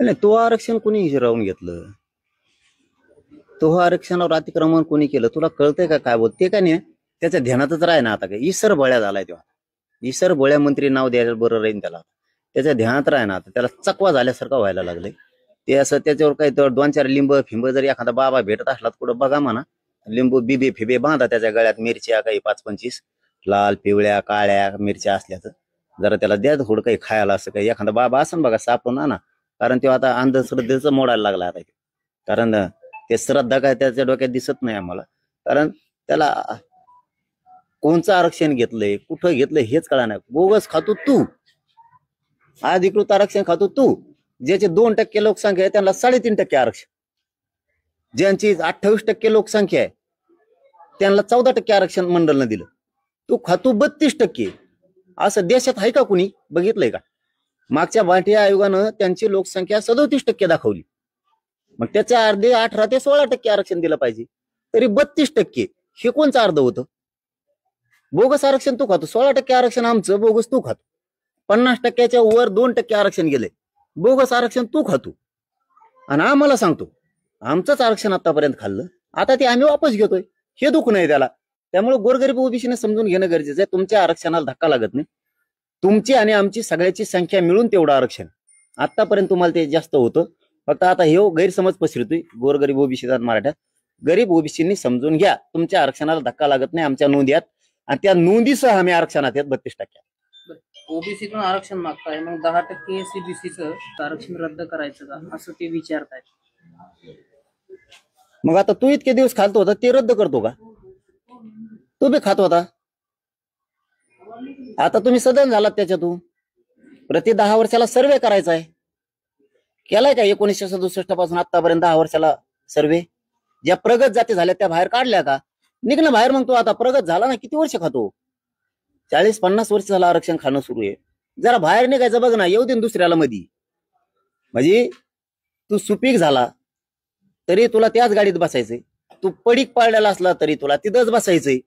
नाही, तो आरक्षण कोणी हिरावून घेतलं? तो आरक्षणावर अतिक्रमण कोणी केलं? तुला कळतंय का काय बोलते का नाही? त्याच्या ध्यानातच राह ना आता. काय इसर बळ्या झालाय तेव्हा. इसर बळ्या मंत्री नाव द्यायला बरं राहील त्याला. त्याच्या ध्यानात राह ना आता. त्याला चकवा झाल्यासारखं व्हायला लागलंय. ते असं त्याच्यावर काही तर 2-4 लिंब फिंब जरी एखादा बाबा भेटत असला तर कुठं बघा म्हणा. लिंबू बिबे फिबे बांधा त्याच्या गळ्यात, मिरच्या काही 5-25 लाल पिवळ्या काळ्या मिरच्या असल्या तर जरा त्याला द्या थोडं काही खायला. असं काही एखादा बाबा असं बघा सापडून ना. कारण तेव्हा आता अंधश्रद्धेचं मोडायला लागला आता. कारण ते श्रद्धा काय त्याच्या डोक्यात दिसत नाही आम्हाला. कारण त्याला कोणचं आरक्षण घेतलंय, कुठं घेतलंय हेच कळा नाही. बोगस खातो तू, अधिकृत आरक्षण खातो तू. ज्याचे 2% लोकसंख्या आहे त्यांना 3.5% आरक्षण, ज्यांची 28% लोकसंख्या आहे त्यांना 14% आरक्षण मंडळनं दिलं. तू खातो 32%. असं देशात आहे का कुणी? बघितलंय का? मागच्या भाटिया आयोगानं त्यांची लोकसंख्या 37% दाखवली. मग त्याच्या अर्धे 18 ते 16% आरक्षण दिलं पाहिजे. तरी 32%. हे कोणचं अर्ध होतं? बोगस आरक्षण तू खातो. 16% आरक्षण आमचं, बोगस तू खातो. 50%च्या वर 2% आरक्षण गेले, बोगस आरक्षण तू खातो. आणि आम्हाला सांगतो आमचंच आरक्षण आतापर्यंत खाल्लं, आता ते आम्ही वापस घेतोय. हे दुःख नाही त्याला. त्यामुळे गोरगरीब ओबीसीने समजून घेणं गरजेचं आहे. तुमच्या आरक्षणाला धक्का लागत नाही. तुमची आणि आमची सगळ्याची संख्या मिळून तेवढं आरक्षण. आतापर्यंत तुम्हाला ते जास्त होतं. फक्त आता हे गैरसमज पसरतोय गोरगरीब ओबीसी मराठ्यात. गरीब ओबीसींनी समजून घ्या, तुमच्या आरक्षणाला धक्का लागत नाही. आमच्या नोंदी आहेत आणि त्या नोंदीसह आम्ही आरक्षणात आहेत 32%. ओबीसीतून आरक्षण मागताय, मग 10% एससीबीसीचं आरक्षण रद्द करायचं का असं ते विचारतायत. मग आता तू इतके दिवस खातो होता ते रद्द करतो का? तू बी खात होता. आता तुम्ही सदन झालात त्याच्यातून. प्रति 10 वर्षाला सर्वे करायचा आहे. केलाय का 1967 पासून आतापर्यंत 10 वर्षाला सर्वे? ज्या प्रगत जाती झाल्या त्या बाहेर काढल्या का? निघणं बाहेर. मग तो आता प्रगत झाला ना, किती वर्ष खातो? 40-50 वर्ष झालं आरक्षण खाणं सुरू आहे. जरा बाहेर निघायचं बघ ना. येऊ दे दुसऱ्याला मधी. म्हणजे तू सुपीक झाला तरी तुला त्याच गाडीत बसायचंय. तू पडीक पाळलेला असला तरी तुला तिथंच बसायचंय.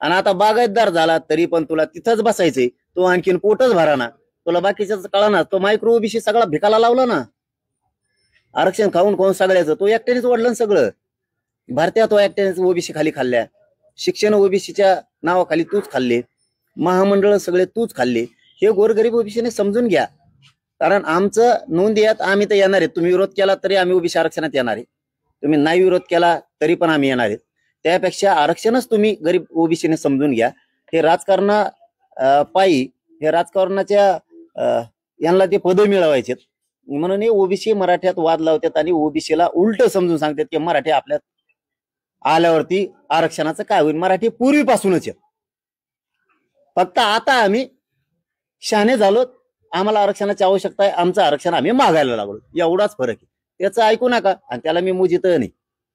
आणि आता बागायतदार झाला तरी पण तुला तिथंच बसायचंय. तो आणखीन पोटच भरा ना. तुला बाकीच्याच कळा ना. तो मायक्रो ओबीसी सगळा भिकाला लावला ना. आरक्षण खाऊन खाऊन सगळ्याचं तो एकट्यानेच वाढलं सगळं. भारतीय तो एकट्यानेच ओबीसी खाली खाल्ल्या. शिक्षण ओबीसीच्या नावाखाली तूच खाल्ले. महामंडळ सगळे तूच खाल्ले. हे गोरगरीब ओबीसीने समजून घ्या. कारण आमचं नोंदी आहेत, आम्ही तर येणार आहे. तुम्ही विरोध केला तरी आम्ही ओबीसी आरक्षणात येणार आहे. तुम्ही नाही विरोध केला तरी पण आम्ही येणार आहेत. त्यापेक्षा आरक्षणच तुम्ही गरीब ओबीसीने समजून घ्या. हे राजकारणा पायी हे राजकारणाच्या यांना ते पद मिळवायचे म्हणून हे ओबीसी मराठ्यात वाद लावतात आणि ओबीसीला उलट समजून सांगतात की मराठी आपल्यात आल्यावरती आरक्षणाचं काय होईल. मराठी पूर्वीपासूनच आहे. फक्त आता आम्ही शहाणे झालो, आम्हाला आरक्षणाची आवश्यकता आहे, आमचं आरक्षण आम्ही मागायला लागलो. एवढाच फरक आहे. त्याचं ऐकू नका. आणि त्याला मी मुजित नाही.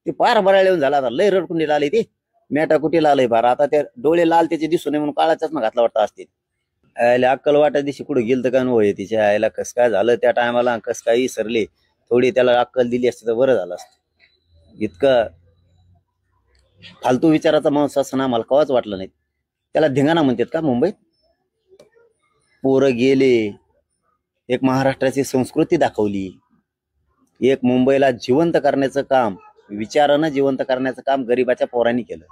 ते फार बराळ येऊन झाला. आता लय रडकुंडीला आले ते मेटा कुठे आलंय फार. आता ते डोळे लाल त्याचे दिसू नये म्हणून काळा चष्मा घातला वाटतं असतील. आयला अक्कल वाटा दिवशी कुठे गेलं तर का नव्हे. तिच्या आईला कस काय झालं त्या टायमाला, कस काही सरले. थोडी त्याला अक्कल दिली असती तर बरं झालं असतं. इतकं फालतू विचाराचा माणूस असं ना मला कवाच वाटलं नाही. त्याला धिंगाणा म्हणतात का मुंबईत? पोरं गेले, एक महाराष्ट्राची संस्कृती दाखवली. एक मुंबईला जिवंत करण्याचं काम, विचारानं जिवंत करण्याचं काम गरीबाच्या पोरांनी केलं.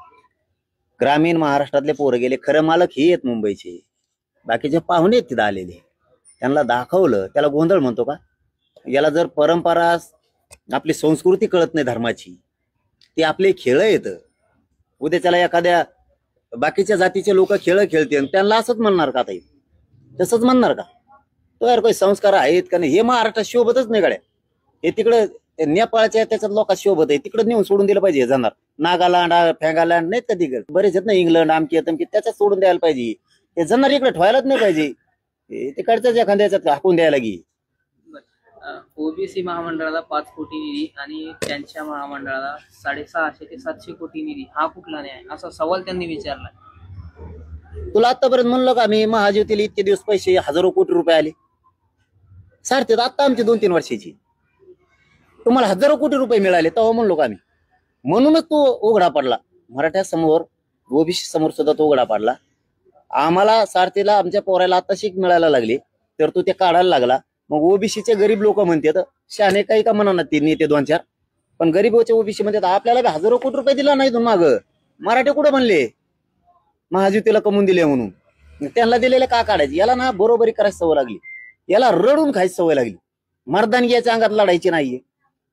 ग्रामीण महाराष्ट्रातले पोरं गेले. खरं मालक हे आहेत मुंबईचे. बाकीचे पाहुणे आहेत तिथं आलेले. त्यांना दाखवलं. त्याला गोंधळ म्हणतो का? याला जर परंपरा आपली संस्कृती कळत नाही धर्माची, ते आपले खेळ येतं. उद्या त्याला एखाद्या बाकीच्या जातीचे लोक खेळ खेळते त्यांना असंच म्हणणार का? ताई तसंच म्हणणार का? तो यार काही संस्कार आहेत का नाही? हे महाराष्ट्रात शोभतच नाही गड्या. हे तिकडे नेपाळच्या त्याच्यात लोक शोभत आहे. तिकडे नेऊन सोडून दिलं पाहिजे. जाणार नागालँड फॅगालँड नाहीत का तिकडे बरेच आहेत ना, इंग्लंड आमकी तमकी, त्याच्यात सोडून द्यायला पाहिजे. ते जाणार इकडे ठेवायलाच नाही पाहिजे. तिकडच्याच एखाद्याच्यात हाकून द्यायला गी. ओबीसी महामंडळाला 5 कोटी निधी आणि त्यांच्या महामंडळाला 650 ते 700 कोटी निधी, हा कुठला न्याय? असा सवाल त्यांनी विचारला. तुला आतापर्यंत म्हणलं का मी महाज्योतीला इतके दिवस पैसे हजारो कोटी रुपये आले सारते. आता आमची 2-3 वर्षाची तुम्हाला हजारो कोटी रुपये मिळाले तेव्हा म्हणलो का आम्ही. म्हणूनच तो उघडा पडला मराठ्या समोर, ओबीसी समोर सुद्धा तो उघडा पडला. आम्हाला सारथीला आमच्या पोराला आता शिक मिळायला लागली तर तो ते काढायला लागला. मग ओबीसीचे गरीब लोक म्हणतात शहाणे काही का म्हणा ते नेते 2-4, पण गरीबचे ओबीसी म्हणतात आपल्याला बी हजारो कोटी रुपये दिला नाही तुम्ही माग, मराठे कुठं म्हणले महायुतीला कमवून दिले म्हणून, त्यांना दिलेले का काढायचे? याला ना बरोबरी करायची सवय लागली, याला रडून खायची सवय लागली. मर्दानगी याच्या अंगात लढायची नाहीये,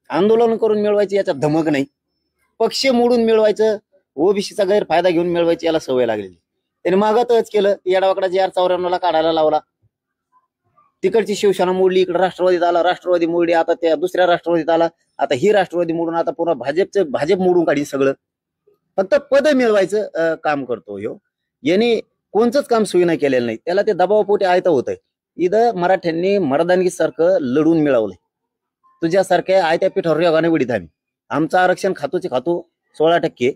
आंदोलन करून मिळवायची याच्यात धमक नाही, पक्ष मोडून मिळवायचं, ओबीसीचा गैरफायदा घेऊन मिळवायची याला सवय लागलेली. त्याने मागतच केलं, येडावाकडा JR94 काढायला लावला, तिकडची शिवसेना मोडली, इकडे राष्ट्रवादीत आला, राष्ट्रवादी मोडली, आता त्या दुसऱ्या राष्ट्रवादीत आला, आता ही राष्ट्रवादी मोडून आता पुन्हा भाजप मोडून काढी सगळं, फक्त पद मिळवायचं काम करतो ह्यो. यांनी कोणचंच काम सोयी नाही केलेलं नाही, त्याला ते दबावपोटी आयतं होतंय. इथं मराठ्यांनी मर्दानगी सारखं लढून मिळवलंय. तुझ्यासारख्या आयत्या पिठावर योगाने वडीत आम्ही, आमचं आरक्षण खातोचे खातो 16%,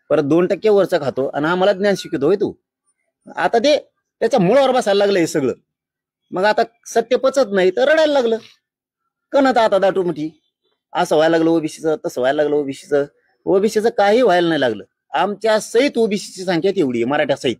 परत 2% वरचं खातो, आणि आम्हाला ज्ञान शिकवतोय तू. आता ते त्याच्या मुळावर बसायला लागलं हे सगळं. मग आता सत्य पचत नाही तर रडायला लागलं, कणत आता दाटू मुठी, असं व्हायला लागलं ओबीसीचं, तसं व्हायला लागलं ओबीसीचं. ओबीसीचं काही व्हायला नाही लागलं. आमच्या सहित ओबीसीची संख्या तेवढी आहे, मराठ्या सहित.